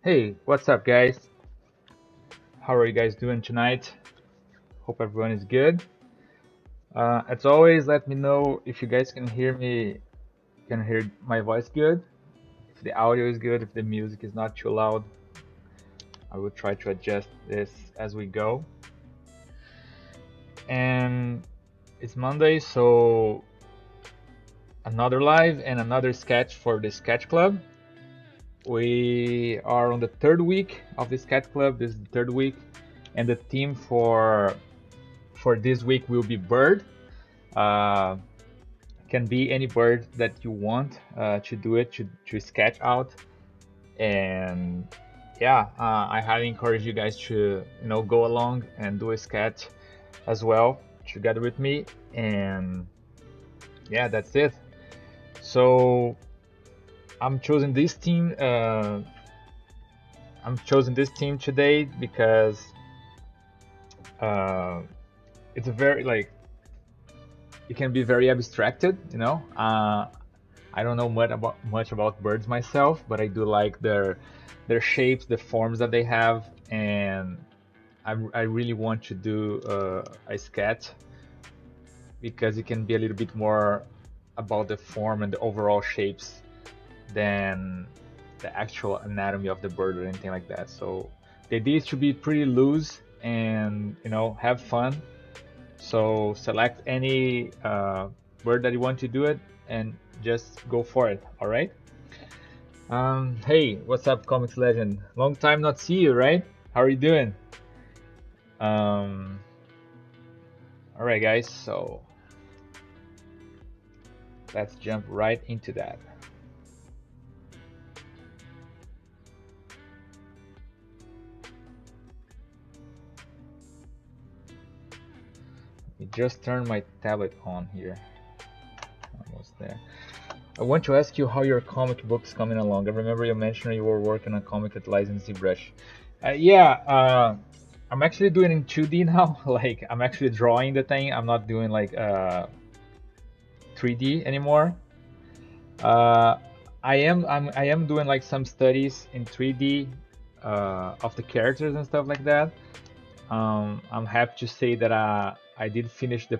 Hey, what's up, guys? How are you guys doing tonight? Hope everyone is good. As always, let me know if you guys can hear my voice good, if the audio is good, if the music is not too loud. I will try to adjust this as we go. And it's Monday, so another live and another sketch for the Sketch Club. We are on the third week of the Sketch Club. This is the third week, and the theme for this week will be bird. Uh, can be any bird that you want to do it to sketch out. And yeah, I highly encourage you guys to go along and do a sketch as well together with me. And yeah, that's it. So I'm choosing this team. I'm choosing this team today because uh, it's a very like it can be very abstracted. I don't know much about birds myself, but I do like their shapes, the forms that they have, and I really want to do a sketch because it can be a little bit more about the form and the overall shapes than the actual anatomy of the bird or anything like that. So the idea is to be pretty loose and have fun. So select any bird that you want to do it and just go for it. All right. Hey, what's up, Comics Legend? Long time not see you, right? How are you doing? Um, all right, guys. So let's jump right into that. Let me just turn my tablet on here. Almost there. I want to ask you how your comic book's coming along. I remember you mentioned you were working on a comic at License Brush. Yeah, I'm actually doing it in 2D now. Like I'm actually drawing the thing. I'm not doing like 3D anymore. Uh, I am doing like some studies in 3D of the characters and stuff like that. I'm happy to say that I did finish the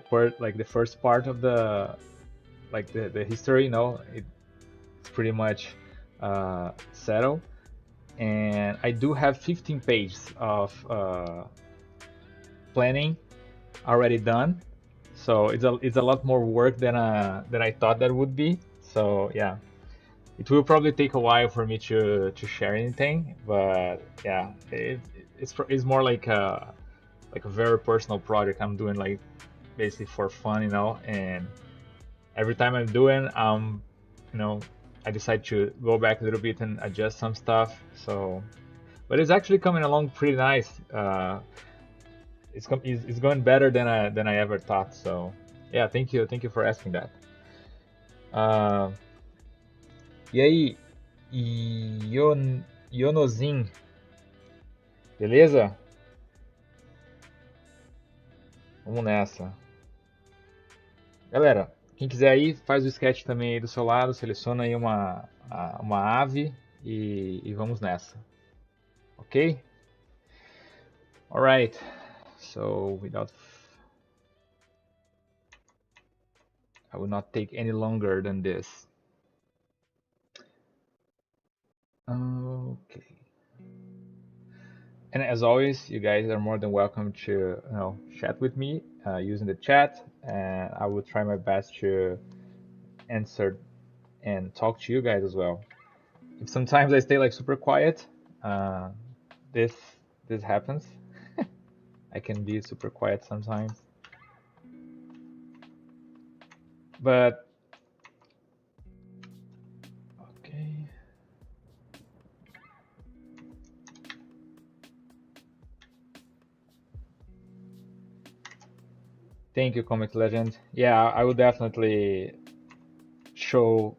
first part of the history. It's pretty much settled, and I do have 15 pages of planning already done. So it's a lot more work than I thought that would be. So yeah, it will probably take a while for me to share anything, but yeah, it's more like a very personal project. I'm doing like basically for fun, and every time I'm doing, you know, I decide to go back a little bit and adjust some stuff. So, but it's actually coming along pretty nice. It's going better than I ever thought. So, yeah, thank you for asking that. Uh, e aí, Ionozin, beleza? Vamos nessa. Galera, quem quiser aí, faz o sketch também aí do seu lado, seleciona aí uma ave e vamos nessa. Ok? Alright, so I will not take any longer than this. Okay. And as always, you guys are more than welcome to chat with me using the chat, and I will try my best to answer and talk to you guys as well. If sometimes I stay like super quiet, uh, this this happens. I can be super quiet sometimes, but okay. Thank you, Comic Legend. Yeah, I will definitely show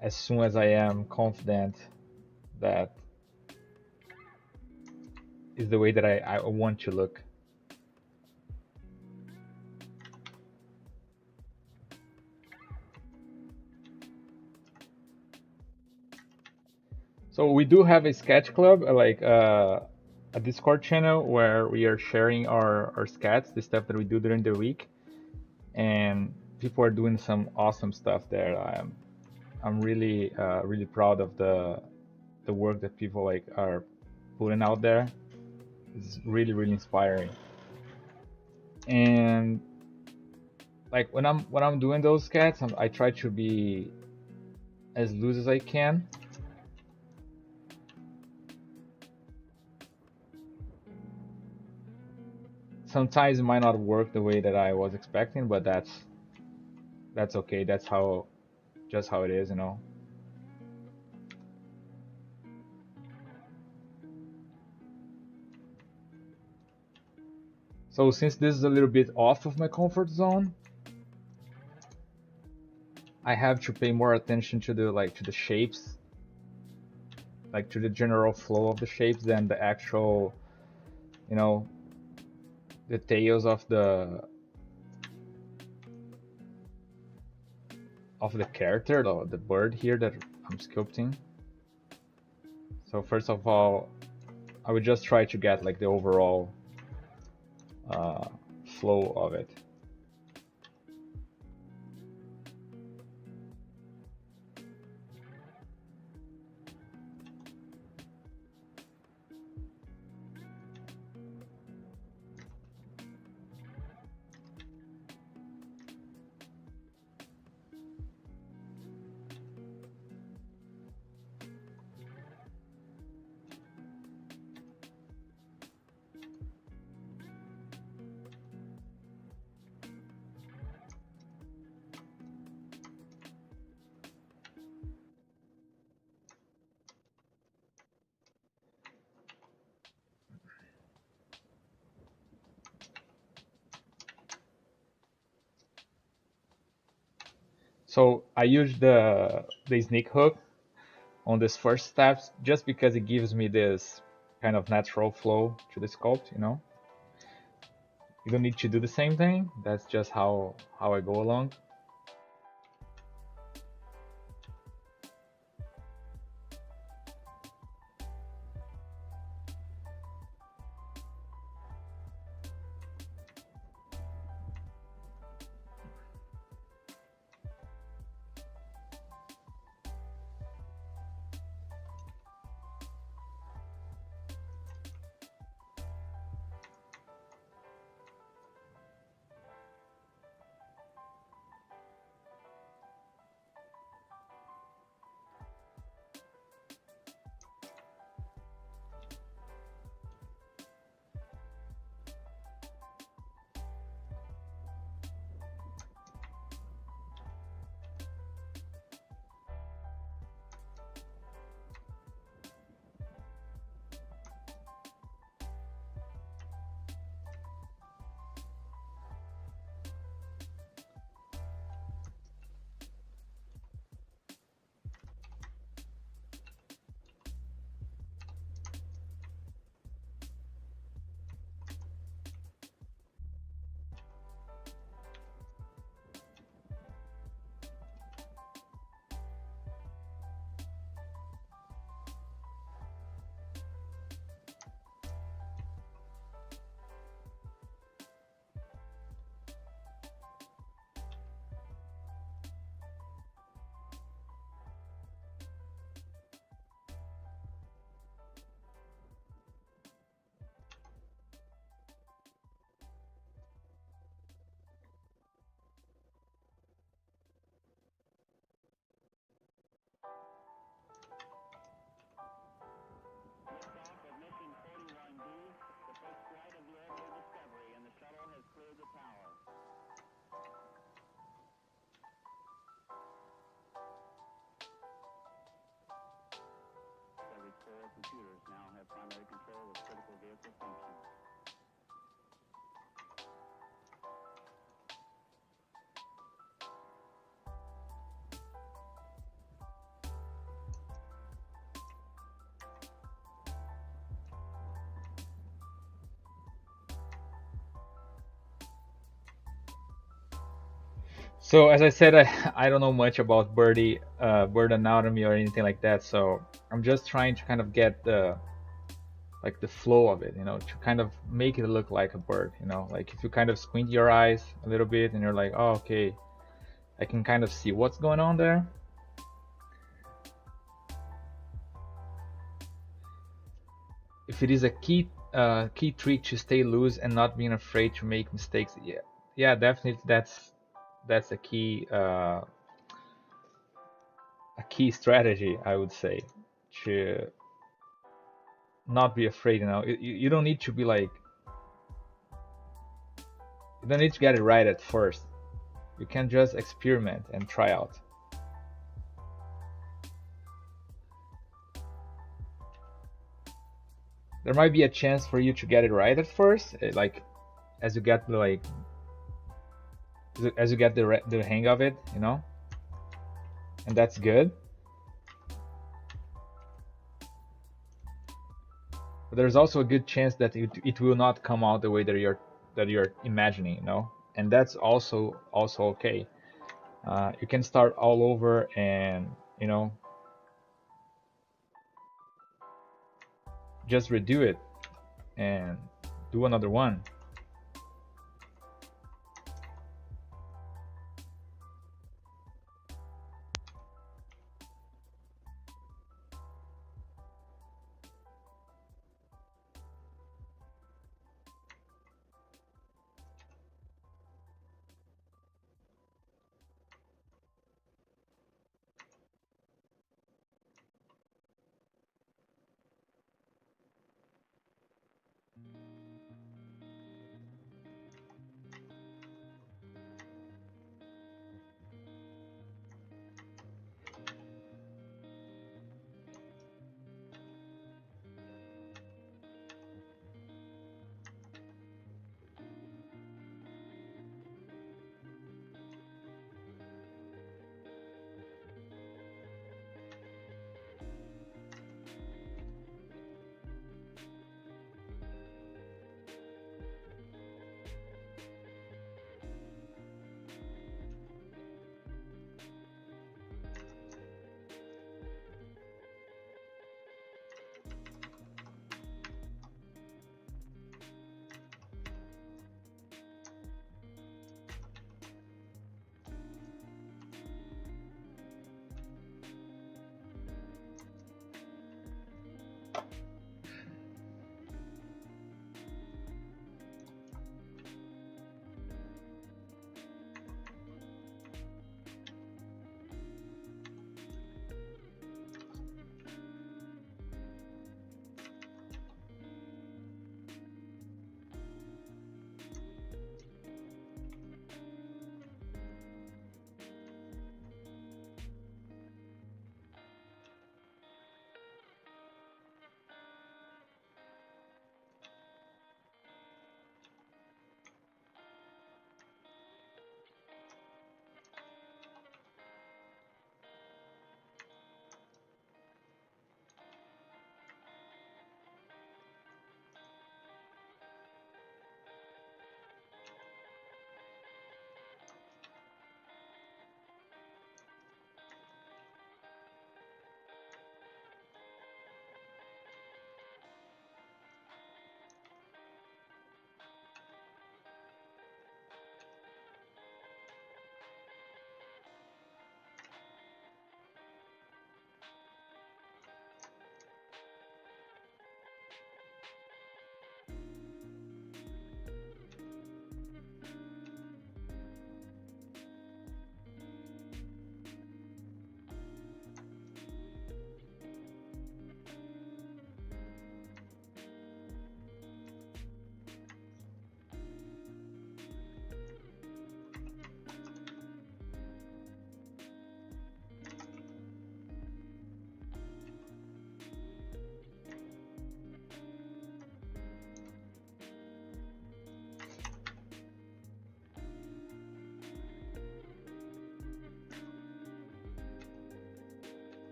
as soon as I am confident that is the way that I want to look. So we do have a sketch club, like a Discord channel where we are sharing our sketches, the stuff that we do during the week, and people are doing some awesome stuff there. I'm really really proud of the work that people like are putting out there. It's really really inspiring. And like when I'm doing those sketches, I try to be as loose as I can. Sometimes it might not work the way that I was expecting, but that's okay. That's how just how it is, you know. So since this is a little bit off of my comfort zone, I have to pay more attention to the shapes, like to the general flow of the shapes than the actual, you know, details of the character, the bird here that I'm sculpting. So first of all, I would just try to get like the overall flow of it. So I use the sneak hook on this first steps just because it gives me this kind of natural flow to the sculpt, you know. You don't need to do the same thing. That's just how I go along. Computers now have primary control of critical vehicle functions. So as I said, I don't know much about bird anatomy or anything like that. So I'm just trying to kind of get the flow of it, to kind of make it look like a bird. Like if you kind of squint your eyes a little bit and you're like, oh, okay, I can kind of see what's going on there. If it is a key trick to stay loose and not being afraid to make mistakes, yeah, definitely that's a key strategy, I would say, to not be afraid. You don't need to be like, you don't need to get it right at first. You can just experiment and try out. There might be a chance for you to get it right at first, like as you get the hang of it, and that's good. But there's also a good chance that it will not come out the way that you're imagining, and that's also okay. You can start all over and just redo it and do another one.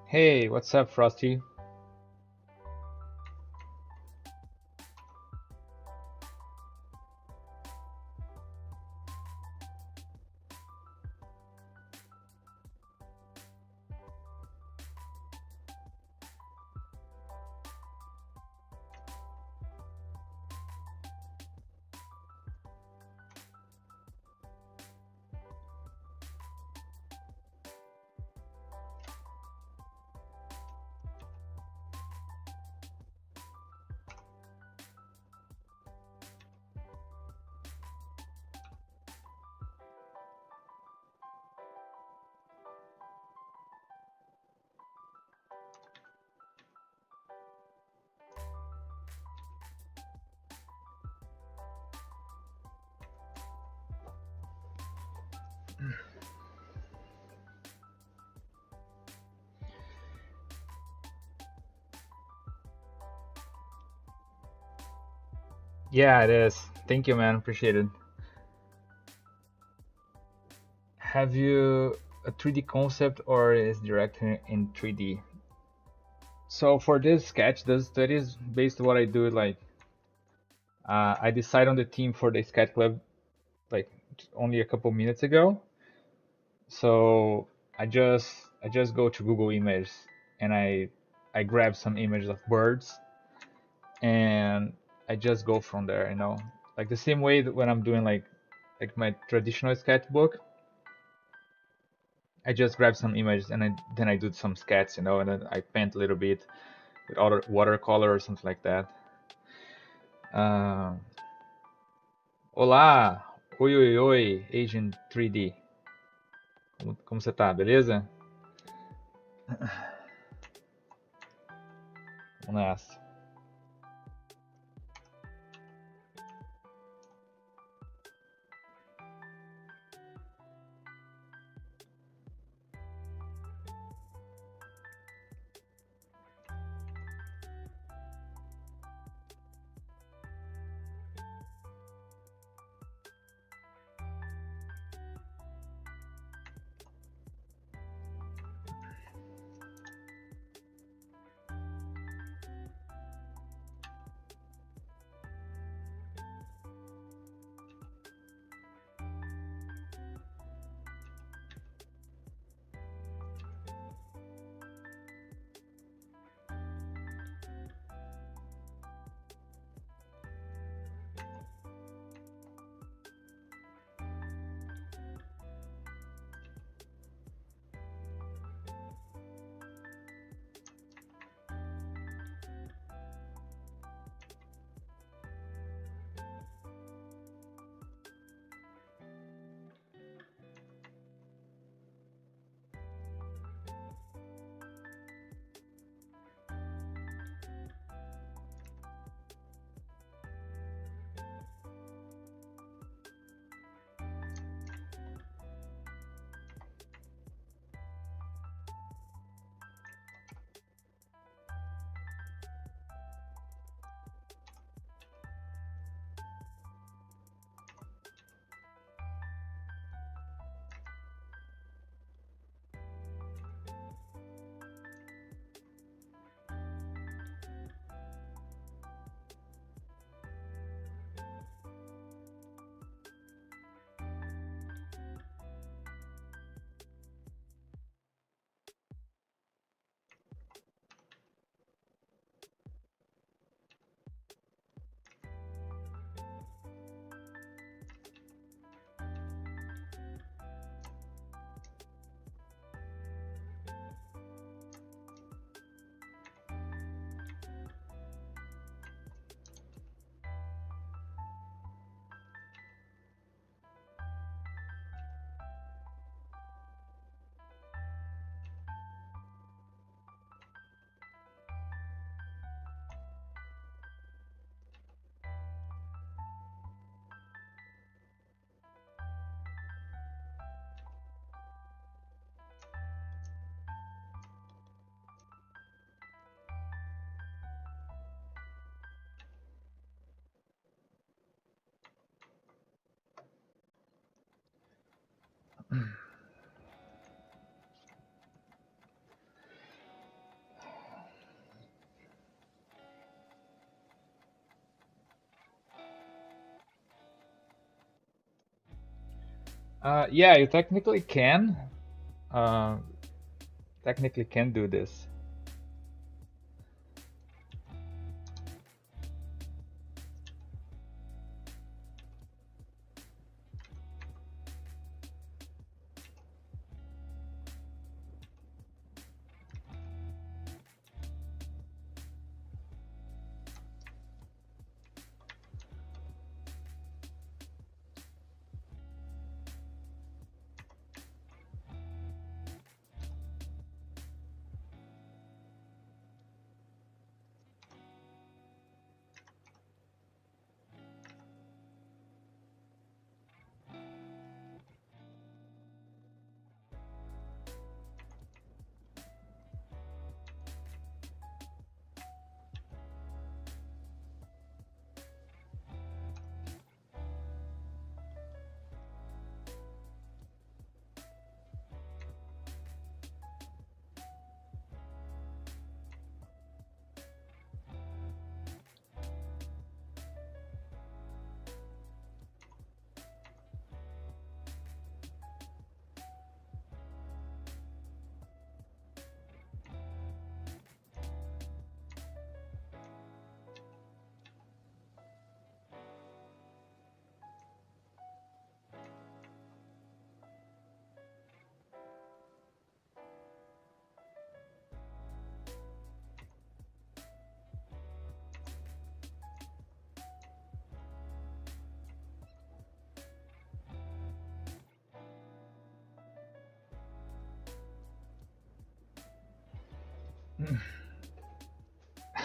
Hey, what's up, Frosty? Yeah, it is. Thank you, man. Appreciate it. Have you a 3D concept or is directing in 3D? So for this sketch, this study is based on what I do. Like, I decide on the theme for the sketch club like only a couple minutes ago. So I just go to Google Images and I grab some images of birds and I just go from there. Like the same way that when I'm doing like my traditional sketchbook, I just grab some images and then I do some sketch, and then I paint a little bit with other watercolor or something like that. Uh, Olá, oi oi oi, Asian 3D. Como você tá? Beleza? Vamos nessa. Yeah, you technically can. Uh, technically can do this.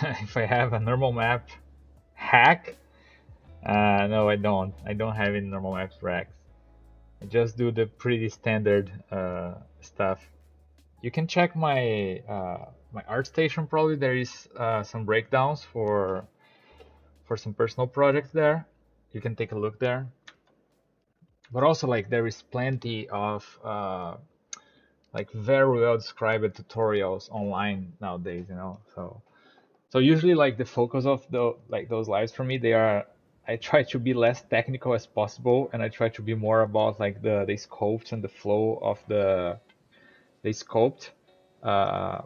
If I have a normal map hack, no, I don't. I don't have any normal maps hacks. I just do the pretty standard stuff. You can check my ArtStation. Probably there is some breakdowns for some personal projects there. You can take a look there. But also, like, there is plenty of like very well described tutorials online nowadays. So usually, like, the focus of those lives for me, they are, I try to be less technical as possible, and I try to be more about like the sculpt and the flow of the sculpt. Uh,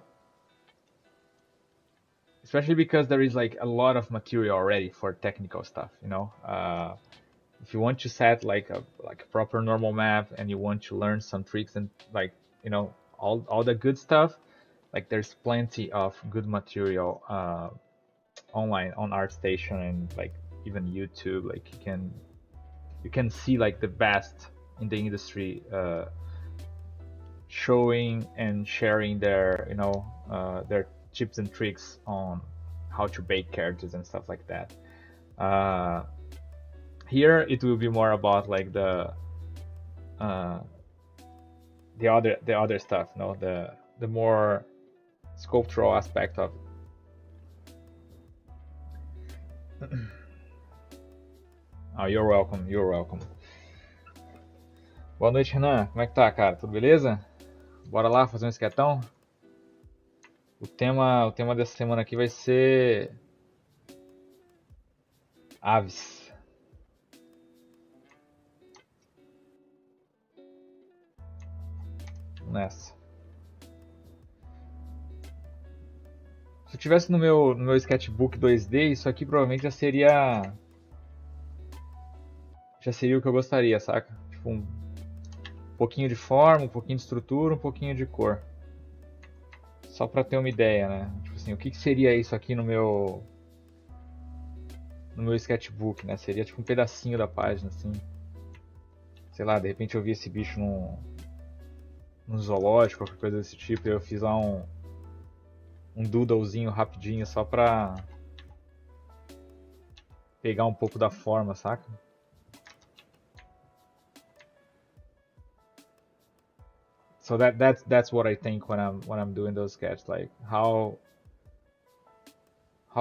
Especially because there is like a lot of material already for technical stuff. If you want to set like a proper normal map and you want to learn some tricks and, like, all the good stuff, like, there's plenty of good material online on ArtStation and, like, even YouTube. Like, you can see like the best in the industry showing and sharing their tips and tricks on how to bake characters and stuff like that. Uh, Here it will be more about like uh, the other stuff, the more sculptural aspect of it. Oh, you're welcome, you're welcome. Boa noite, Renan. Como é que tá, cara? Tudo beleza? Bora lá fazer um esquetão? O tema dessa semana aqui vai ser aves. Vamos nessa. Se eu tivesse no meu sketchbook 2D, isso aqui provavelmente já seria o que eu gostaria, saca? Tipo, um pouquinho de forma, um pouquinho de estrutura, um pouquinho de cor. Só pra ter uma ideia, né? Tipo assim, o que seria isso aqui no meu sketchbook, né? Seria tipo um pedacinho da página, assim. Sei lá, de repente eu vi esse bicho num zoológico, qualquer coisa desse tipo, e eu fiz lá um doodlezinho rapidinho só pra pegar um pouco da forma, saca? So that's what I think when I'm doing those sketches. Like, how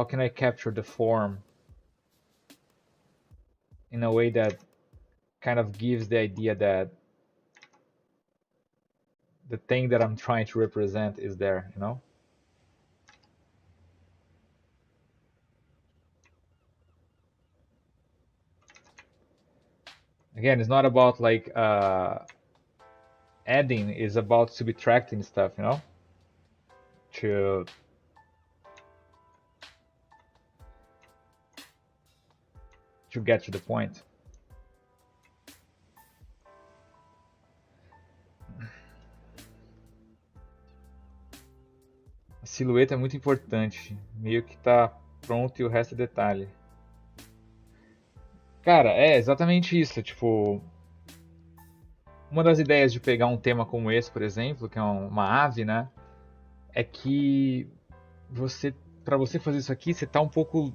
can I capture the form in a way that kind of gives the idea that the thing that I'm trying to represent is there. Again, it's not about like adding, it's about subtracting stuff, you know, to get to the point. A silhueta é muito importante, meio que tá pronto e o resto é detalhe. Cara, é exatamente isso, tipo, uma das ideias de pegar um tema como esse, por exemplo, que é uma ave, né, é que você, para você fazer isso aqui, você tá um pouco,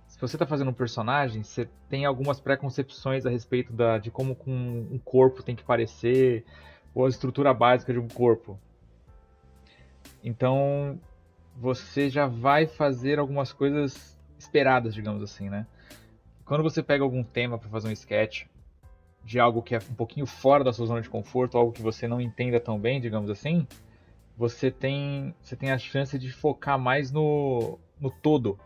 se você tá fazendo um personagem, você tem algumas preconcepções a respeito de como um corpo tem que parecer, ou a estrutura básica de um corpo. Então, você já vai fazer algumas coisas esperadas, digamos assim, né? Quando você pega algum tema para fazer um sketch de algo que é um pouquinho fora da sua zona de conforto, algo que você não entenda tão bem, digamos assim, você tem a chance de focar mais no todo,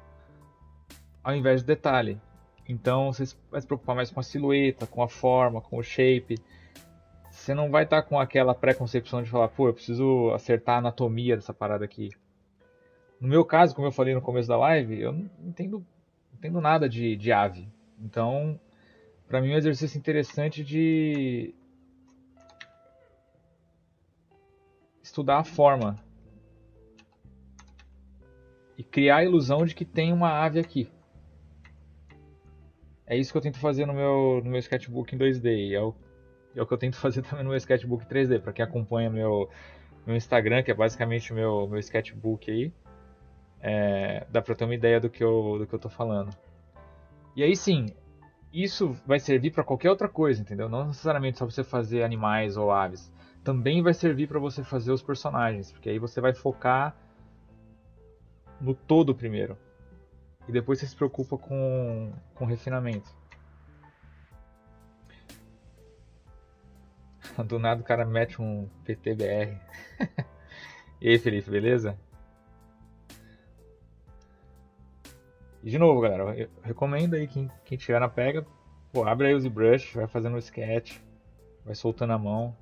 ao invés do detalhe. Então você vai se preocupar mais com a silhueta, com a forma, com o shape. Você não vai estar com aquela preconcepção de falar, pô, eu preciso acertar a anatomia dessa parada aqui. No meu caso, como eu falei no começo da live, eu não entendo nada de ave. Então, para mim é um exercício interessante de estudar a forma e criar a ilusão de que tem uma ave aqui. É isso que eu tento fazer no meu sketchbook em 2D. E é o que eu tento fazer também no meu sketchbook 3D. Para quem acompanha meu Instagram, que é basicamente o meu sketchbook aí, dá pra ter uma ideia do que eu tô falando. E aí sim, isso vai servir para qualquer outra coisa, entendeu? Não necessariamente só você fazer animais ou aves. Também vai servir para você fazer os personagens, porque aí você vai focar no todo primeiro. E depois você se preocupa com refinamento. Do nada o cara mete um PTBR. E aí, Felipe, beleza? E de novo, galera, eu recomendo aí quem tiver na pega, pô, abre aí o ZBrush, vai fazendo o sketch, vai soltando a mão.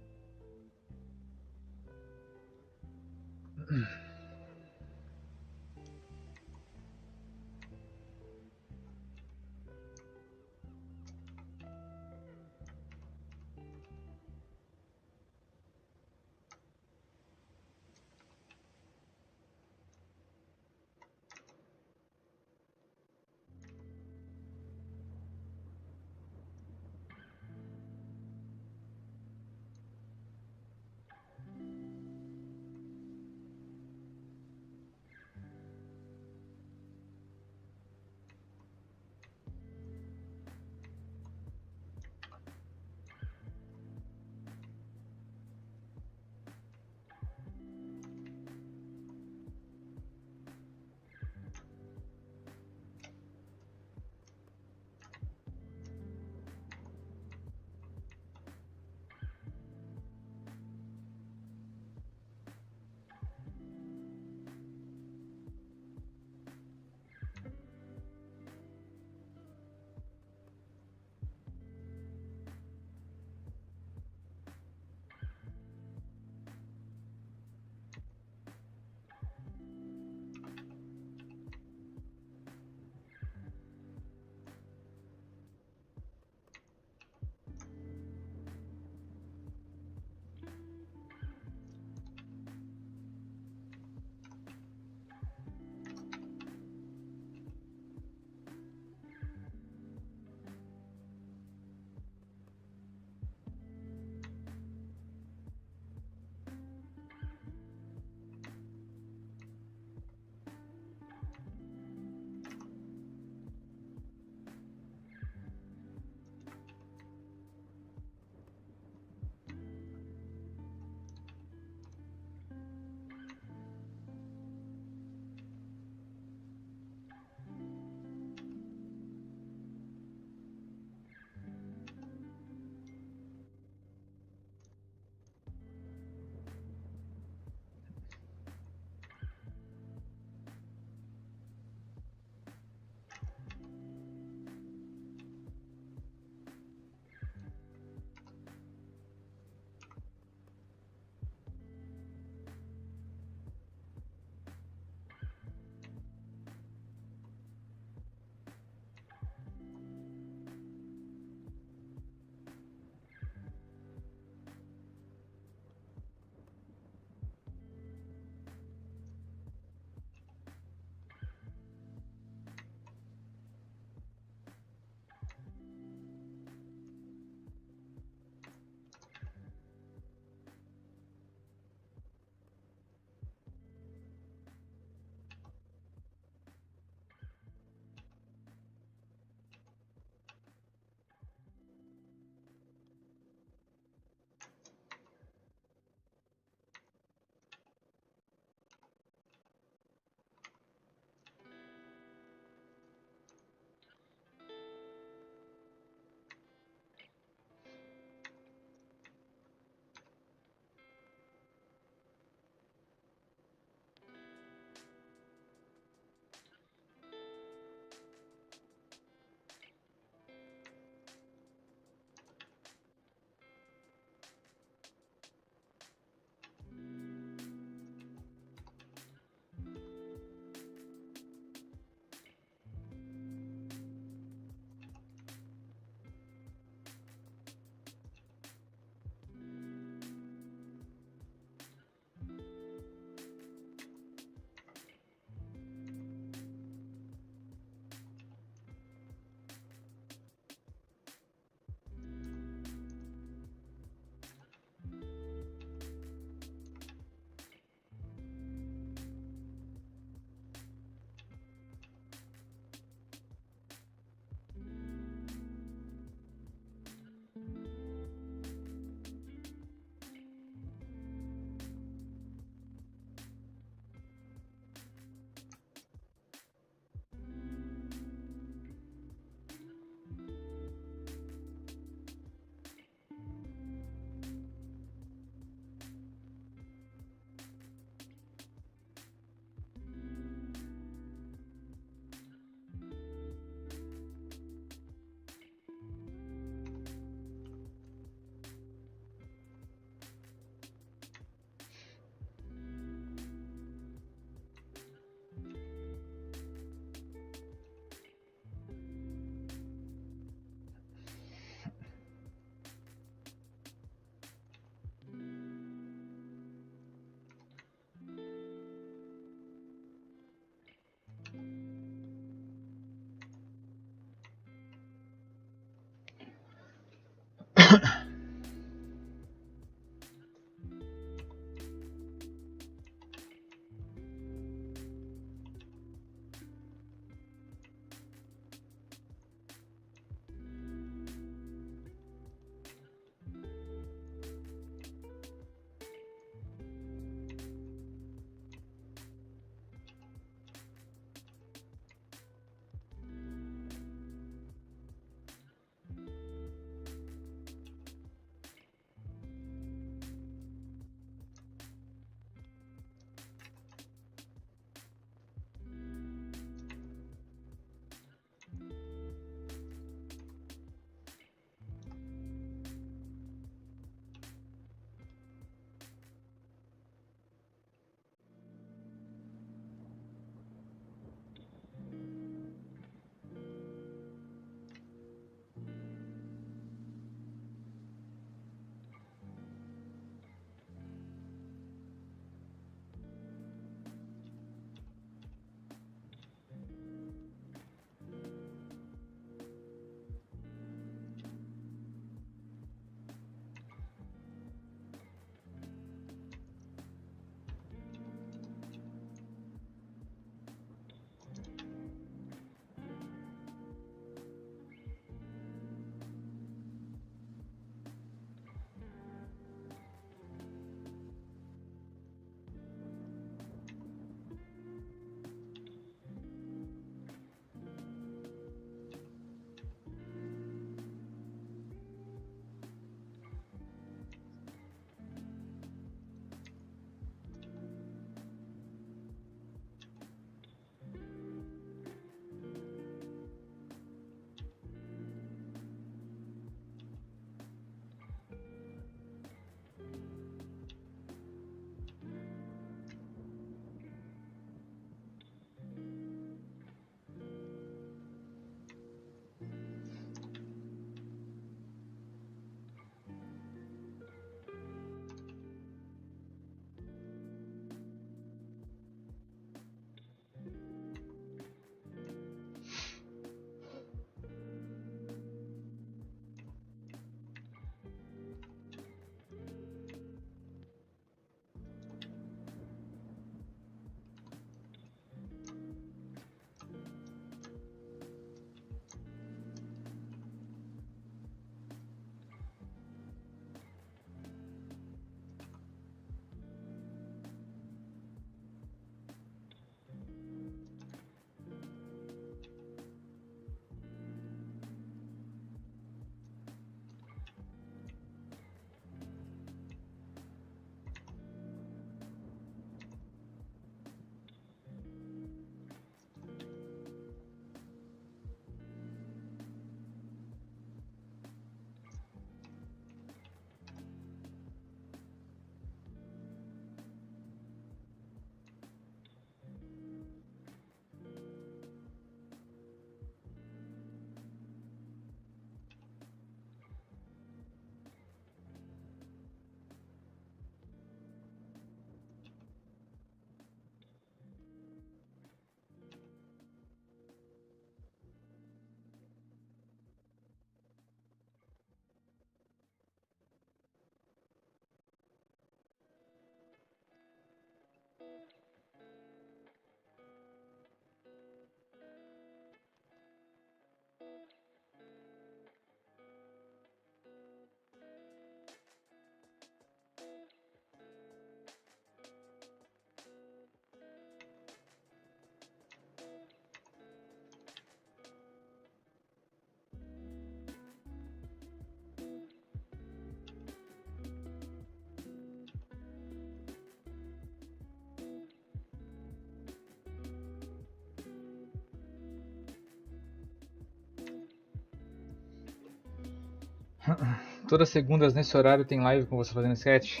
Todas segundas nesse horário tem live com você fazendo sketch?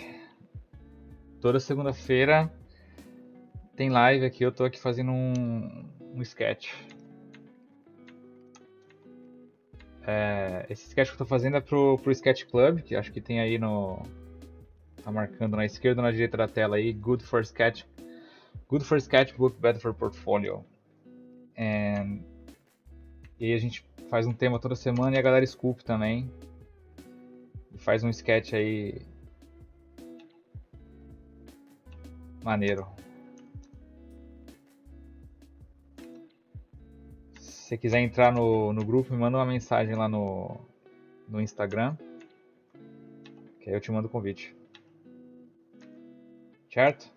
Toda segunda-feira tem live aqui, eu tô aqui fazendo um sketch. Esse sketch que eu tô fazendo é pro SketchClub, que acho que tem aí no... Tá marcando na esquerda ou na direita da tela aí, Good for Sketchbook, Bad for Portfolio. E aí a gente faz um tema toda semana e a galera sculpt também. E faz um sketch aí maneiro. Se você quiser entrar no grupo, me manda uma mensagem lá no Instagram, que aí eu te mando o convite. Certo?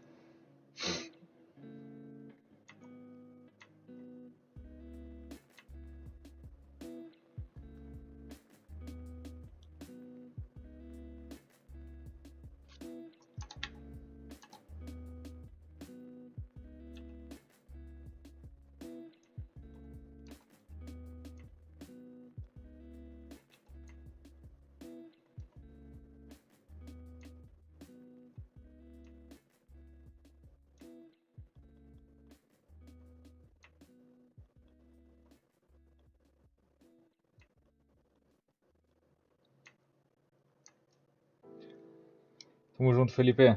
Tamo junto, Felipe.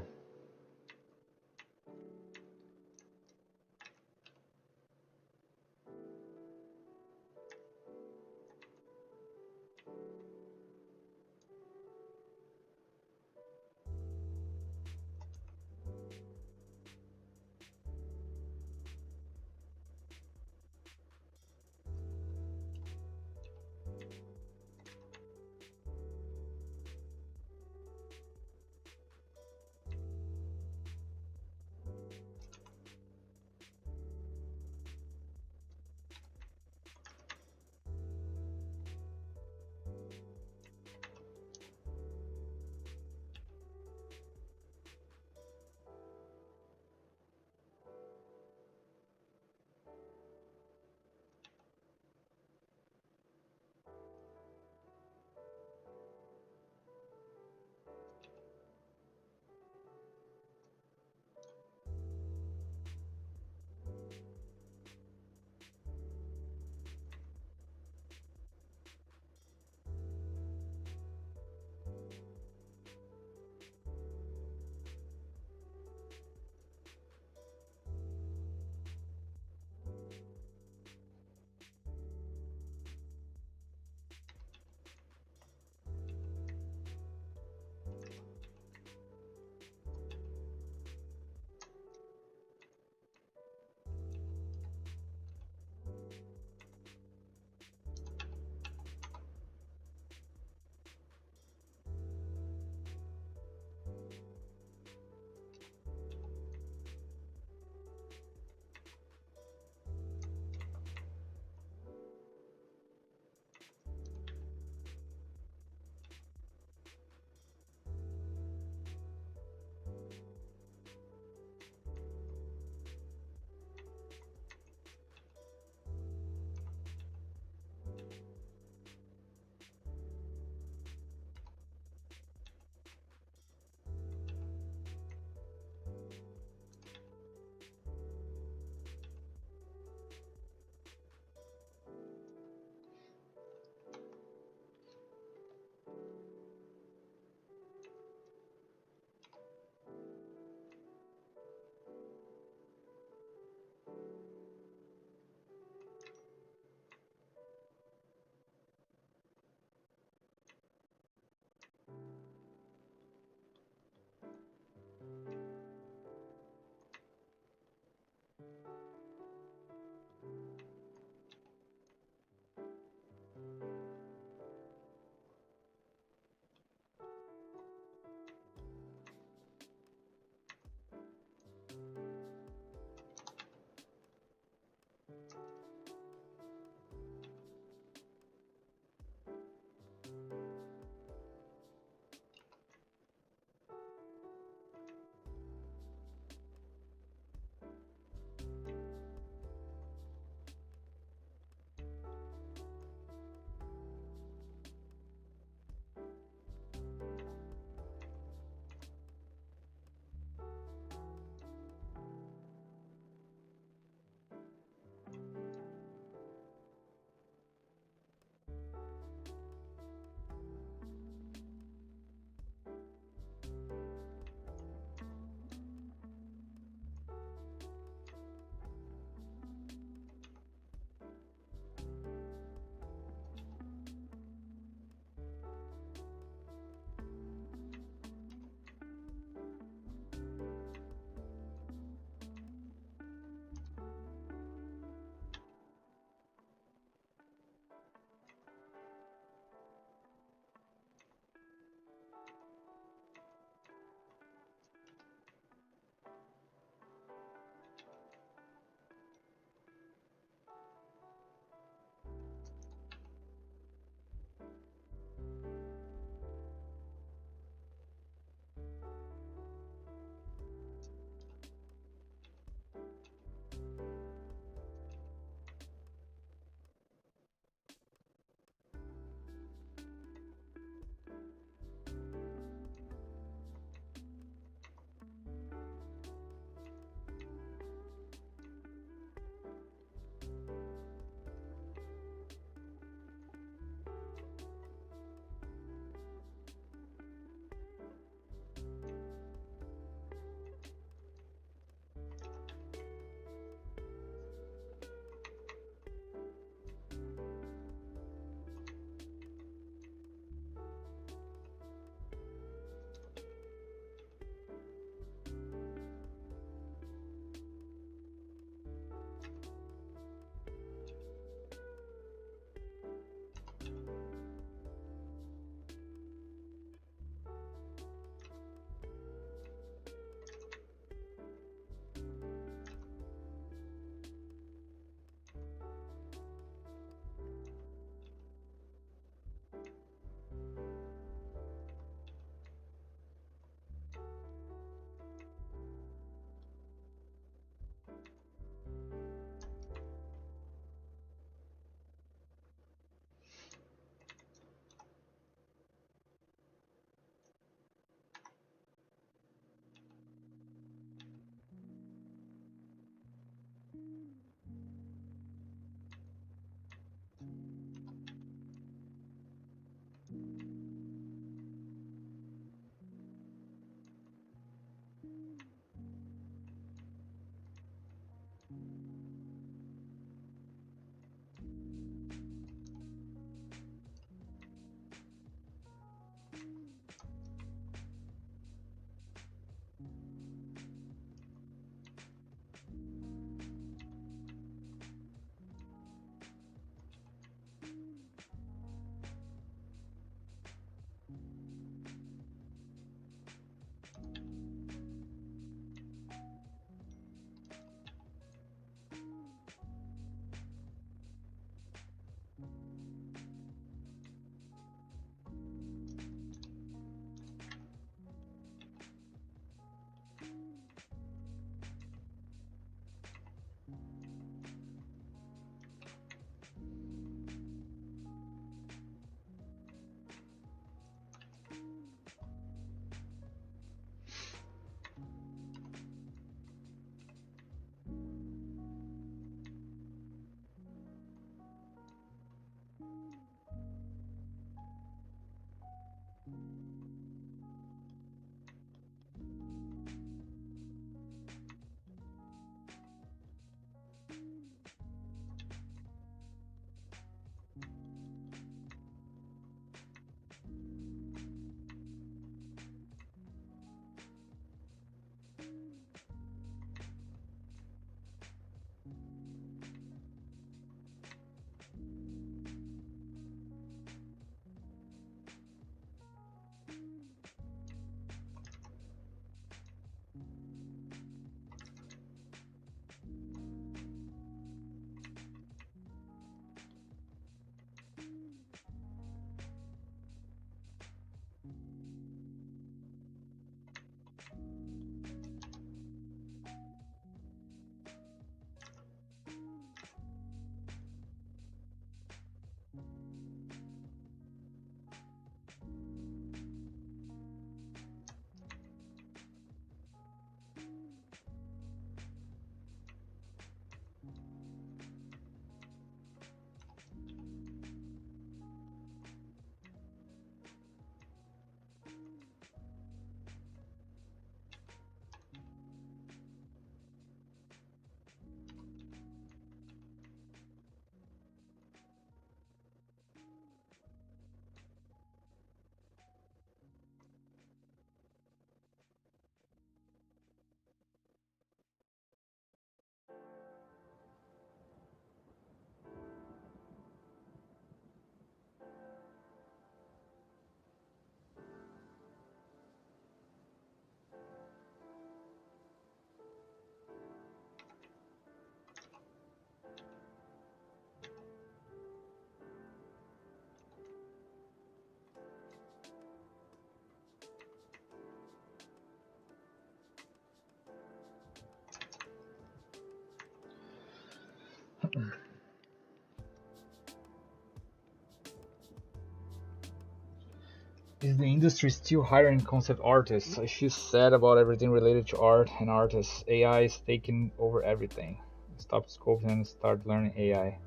Is the industry still hiring concept artists? I feel sad about everything related to art and artists. AI is taking over everything. Stop sculpting and start learning AI.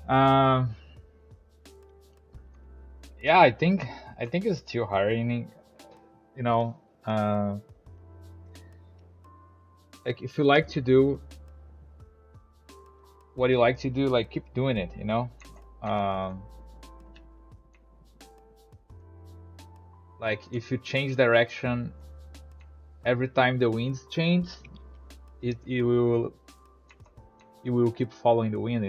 um, yeah, I think it's still hiring. You know, like if you like to do what you like to do, like keep doing it. Um, like if you change direction every time the winds change, it will keep following the wind.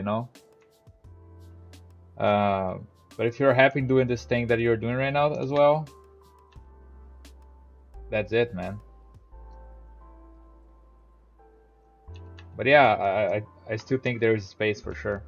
But if you're happy doing this thing that you're doing right now as well, that's it, man. But yeah, I still think there is space for sure.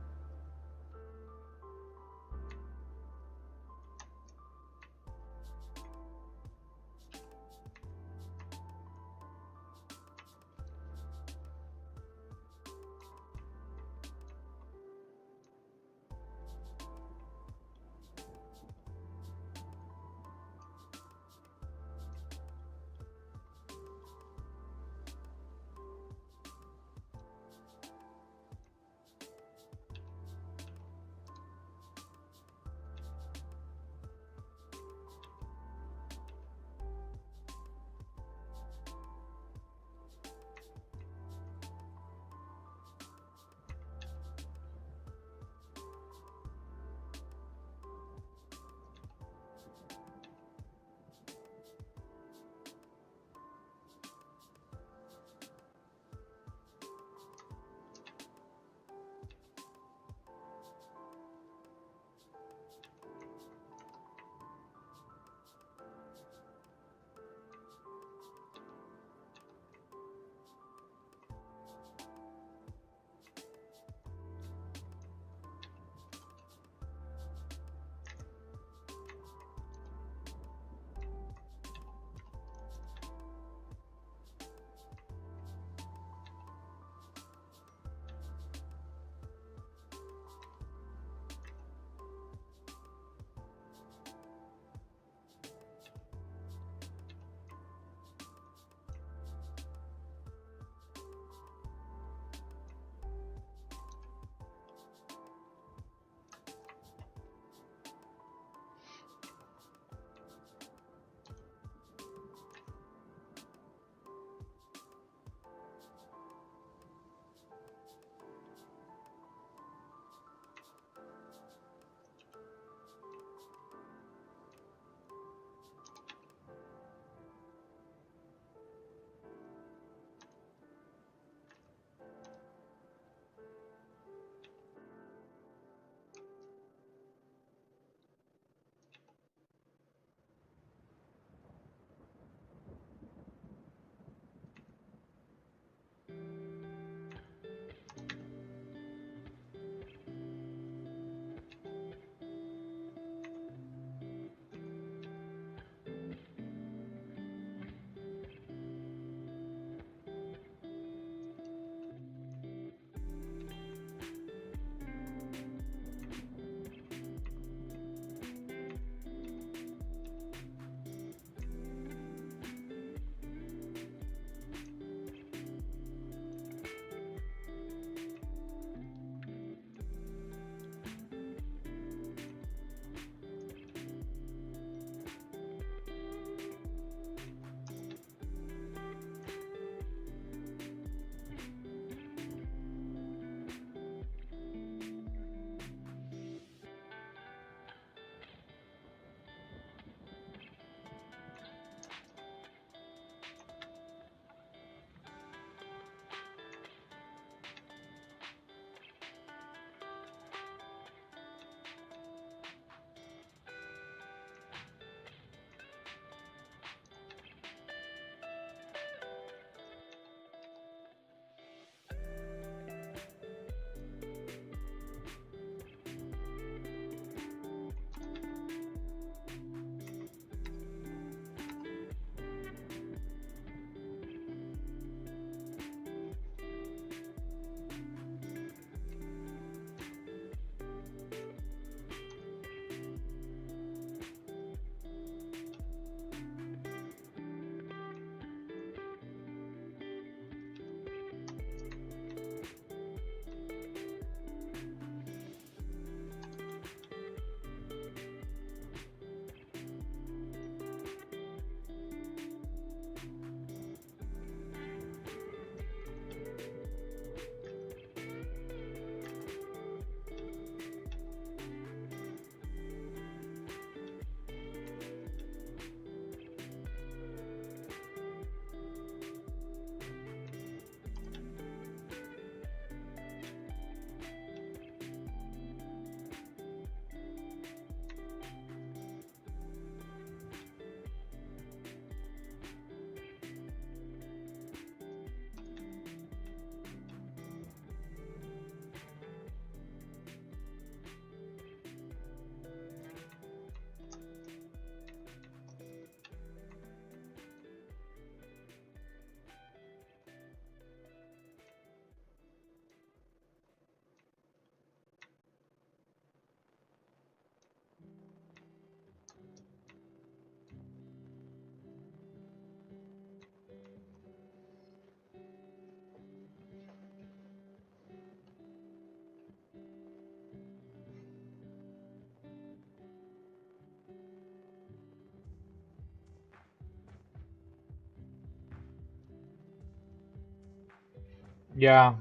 Yeah,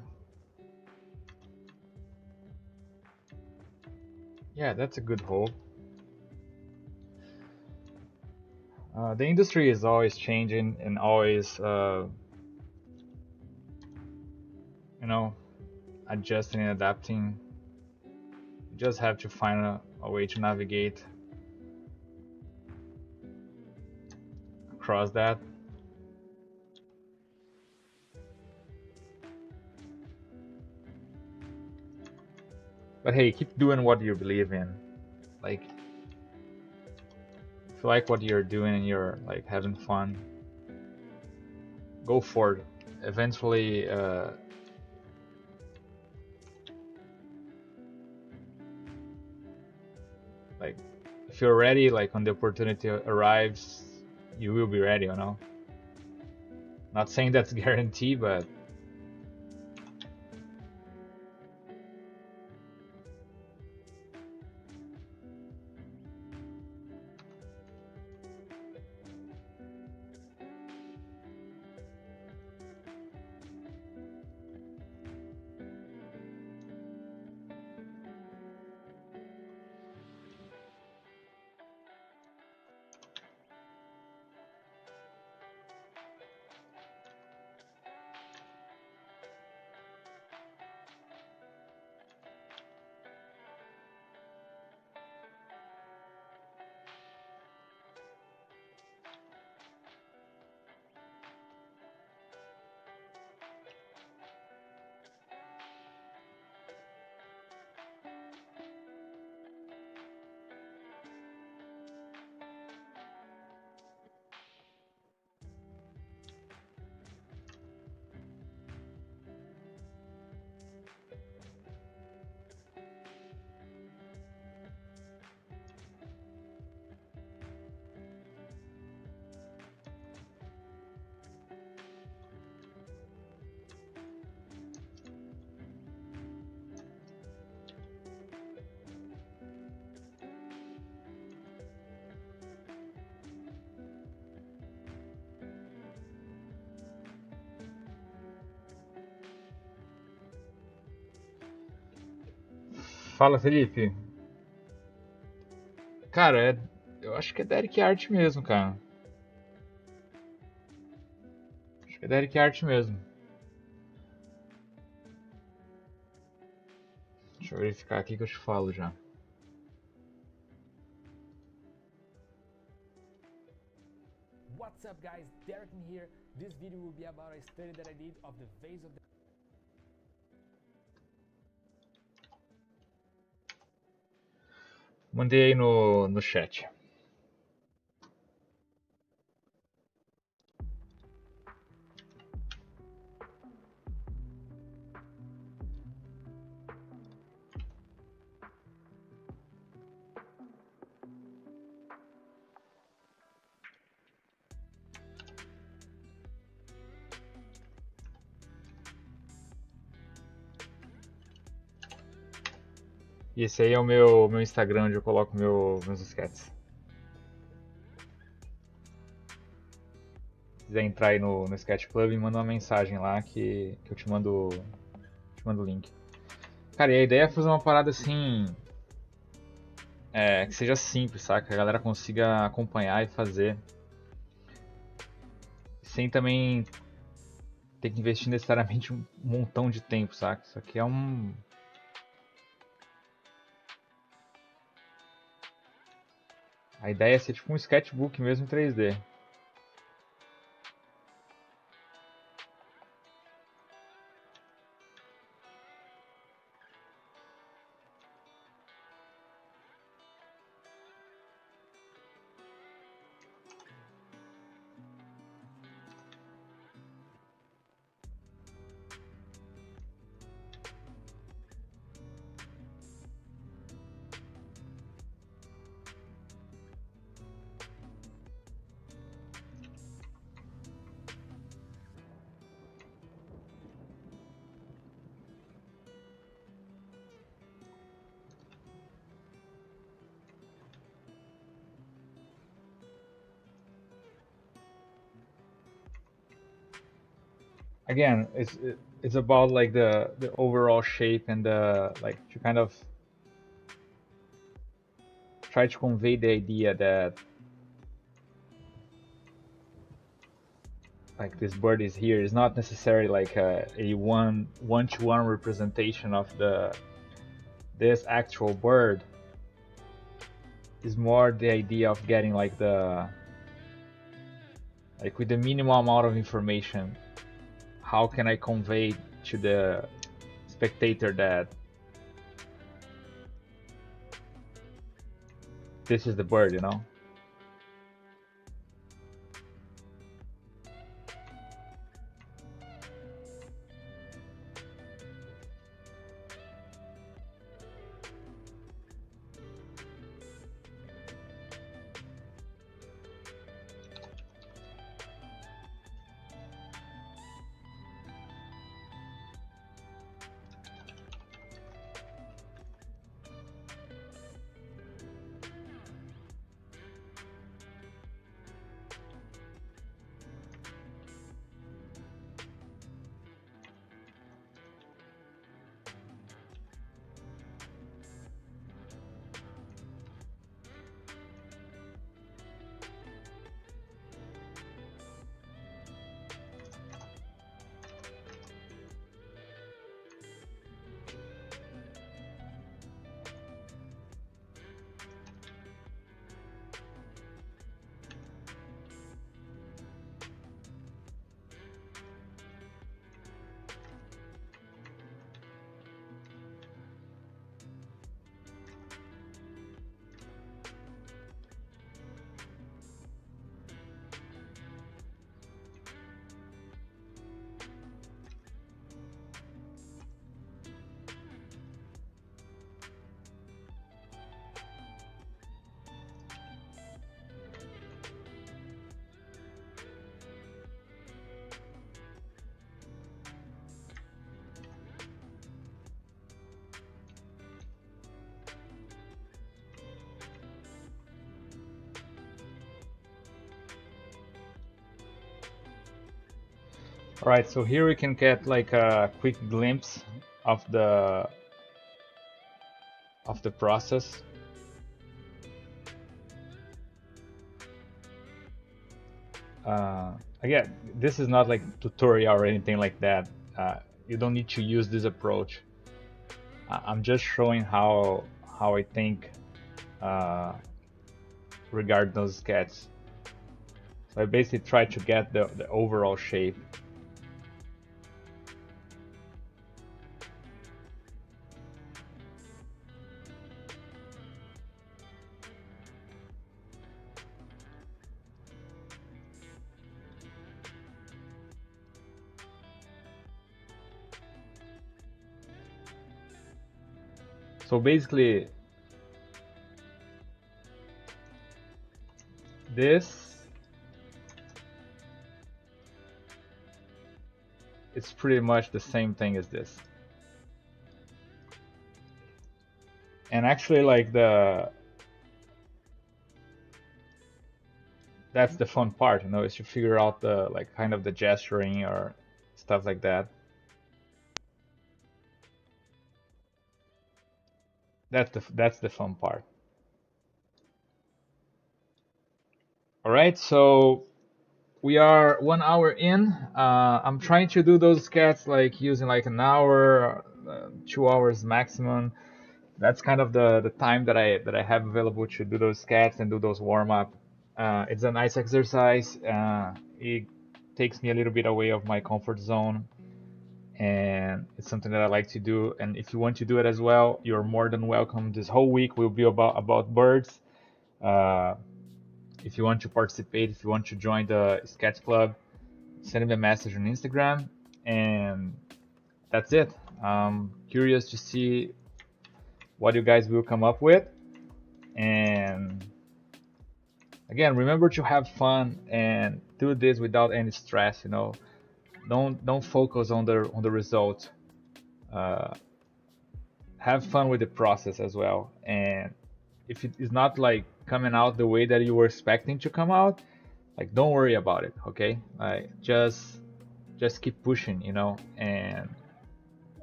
yeah, that's a good hope. The industry is always changing and always, you know, adjusting and adapting. You just have to find a way to navigate across that. But hey, keep doing what you believe in. Like, if you like what you're doing and you're like having fun, go for it. Eventually, like, if you're ready, like when the opportunity arrives, you will be ready. You know, not saying that's guarantee, but fala, Felipe. Cara, eu acho que é Deryck Art mesmo, cara. Acho que é Deryck Art mesmo. Deixa eu verificar aqui que eu te falo já. What's up guys, Deryck here. This video will be about a study that I did of the vase of the Mandei aí no chat. E esse aí é o meu Instagram, onde eu coloco meus sketches. Se quiser entrar aí no SketchClub, me manda uma mensagem lá que eu te mando o link. Cara, e a ideia é fazer uma parada assim, que seja simples, saca? Que a galera consiga acompanhar e fazer. Sem também ter que investir necessariamente um montão de tempo, saca? Isso aqui é um. A ideia é ser tipo um sketchbook mesmo em 3D. Again, it's about like the overall shape and the like to kind of try to convey the idea that like this bird is here is not necessarily like a one-to-one representation of this actual bird. Is more the idea of getting like with the minimal amount of information, how can I convey to the spectator that this is the bird, you know? All right, so here we can get like a quick glimpse of the process. Again, this is not like tutorial or anything like that. You don't need to use this approach. I'm just showing how I think regarding those sketches. So I basically try to get the overall shape. So basically, this it's pretty much the same thing as this. And actually, like that's the fun part, you know, is to figure out the like kind of the gesturing or stuff like that. That's the fun part. All right, so we are 1 hour in. I'm trying to do those sketches like using like an hour, 2 hours maximum. That's kind of the time that I have available to do those sketches and do those warm up. It's a nice exercise. It takes me a little bit away of my comfort zone, and it's something that I like to do. And if you want to do it as well, you're more than welcome. This whole week will be about birds. If you want to participate, if you want to join the Sketch Club, send me a message on Instagram, and that's it. I'm curious to see what you guys will come up with. And again, remember to have fun and do this without any stress. You know, don't focus on the result. Have fun with the process as well. And if it is not like coming out the way that you were expecting to come out, like don't worry about it. Okay, just just keep pushing, you know, and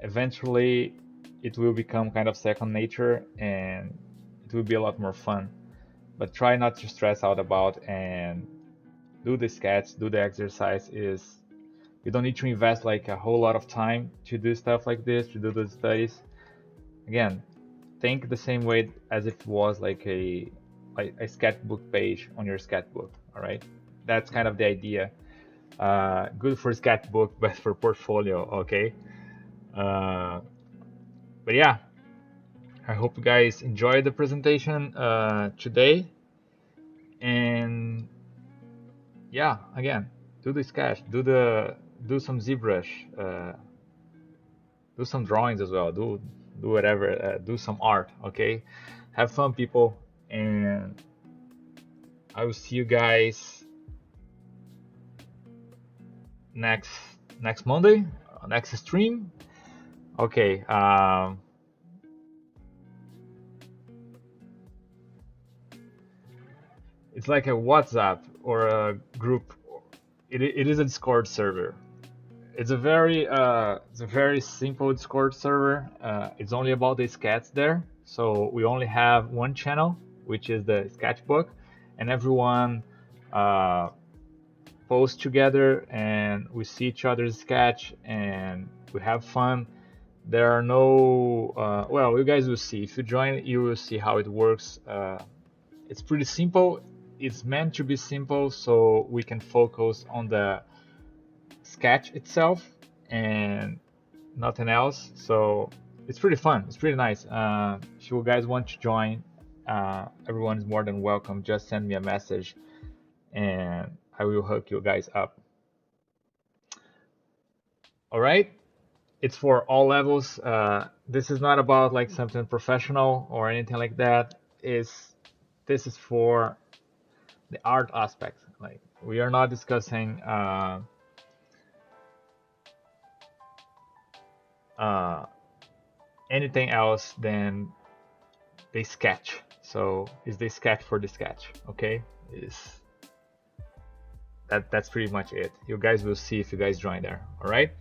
eventually it will become kind of second nature and it will be a lot more fun. But try not to stress out about and do the sketch, do the exercise. Is you don't need to invest like a whole lot of time to do stuff like this, to do the studies. Again, think the same way as if it was like a sketchbook page on your sketchbook. All right, that's kind of the idea. Good for sketchbook, but for portfolio, okay. But yeah, I hope you guys enjoyed the presentation today. And yeah, again, do the sketch, do some ZBrush, do some drawings as well, do whatever, do some art, okay. Have fun, people, and I will see you guys next Monday, next stream. Okay. It's like a WhatsApp or a group. It is a Discord server. It's a very simple Discord server. It's only about the sketch there. So we only have one channel, which is the Sketchbook, and everyone posts together, and we see each other's sketch, and we have fun. There are no well, you guys will see. If you join, you will see how it works. It's pretty simple. It's meant to be simple so we can focus on the sketch itself and nothing else. So it's pretty fun. It's pretty nice. If you guys want to join, everyone is more than welcome. Just send me a message and I will hook you guys up. All right. It's for all levels. This is not about like something professional or anything like that. This is for the art aspect. Like, we are not discussing anything else than the sketch. So it's the sketch for the sketch, okay? That's pretty much it. You guys will see if you guys join there. All right.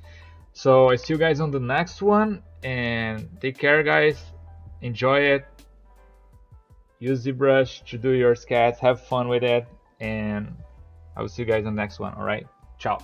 So I see you guys on the next one, and take care, guys. Enjoy it. Use ZBrush to do your sketch. Have fun with it, and I will see you guys on the next one. All right. Ciao.